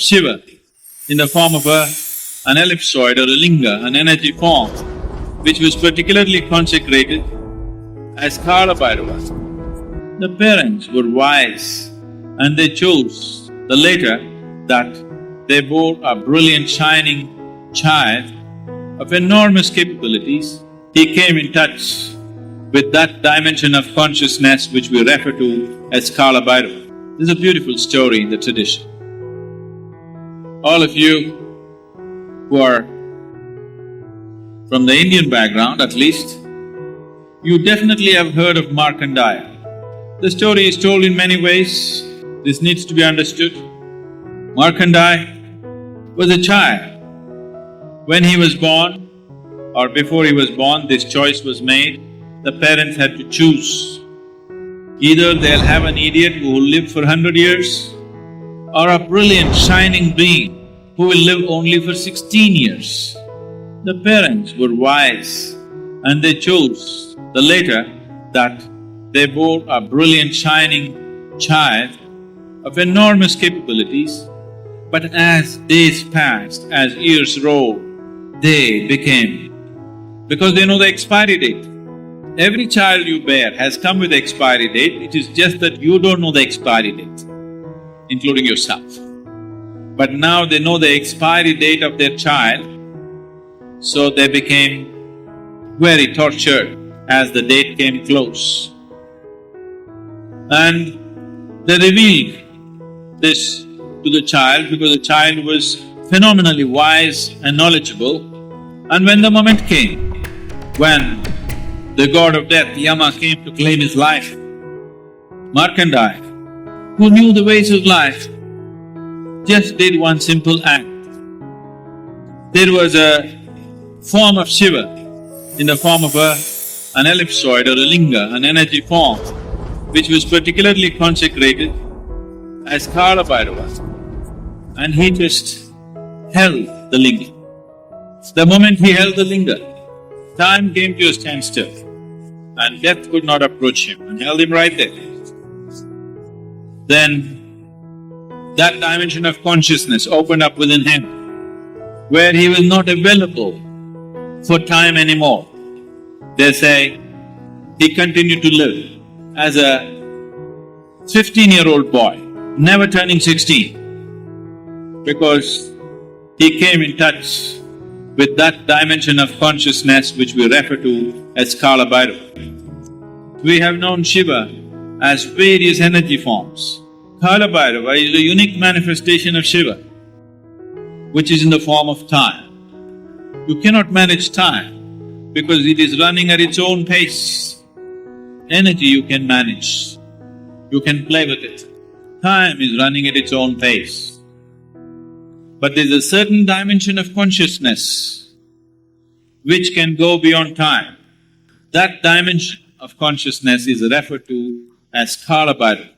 Shiva in the form of an ellipsoid or a linga, an energy form, which was particularly consecrated as Kalabhairava. The parents were wise and they chose the later that they bore a brilliant shining child of enormous capabilities. He came in touch with that dimension of consciousness which we refer to as Kalabhairava. This is a beautiful story in the tradition. All of you who are from the Indian background at least, you definitely have heard of Markandeya. The story is told in many ways, this needs to be understood. Markandeya was a child. When he was born or before he was born, this choice was made. The parents had to choose. Either they'll have an idiot who will live for 100 years or a brilliant shining being who will live only for 16 years. The parents were wise and they chose the later that they bore a brilliant shining child of enormous capabilities, but as days passed, as years rolled, they became… because they know the expiry date. Every child you bear has come with the expiry date, it is just that you don't know the expiry date, including yourself. But now they know the expiry date of their child, so they became very tortured as the date came close. And they revealed this to the child because the child was phenomenally wise and knowledgeable. And when the moment came, when the god of death, Yama, came to claim his life, Markandeya, who knew the ways of life, just did one simple act. There was a form of Shiva in the form of an ellipsoid or a linga, an energy form, which was particularly consecrated as Kalabhairava. And he just held the linga. The moment he held the linga, time came to a standstill and death could not approach him and held him right there. Then that dimension of consciousness opened up within him where he was not available for time anymore. They say he continued to live as a 15-year-old boy, never turning 16, because he came in touch with that dimension of consciousness which we refer to as Kalabhairava. We have known Shiva as various energy forms. Kalabhairava is a unique manifestation of Shiva, which is in the form of time. You cannot manage time because it is running at its own pace. Energy you can manage, you can play with it. Time is running at its own pace. But there's a certain dimension of consciousness which can go beyond time. That dimension of consciousness is referred to as Kalabhairava.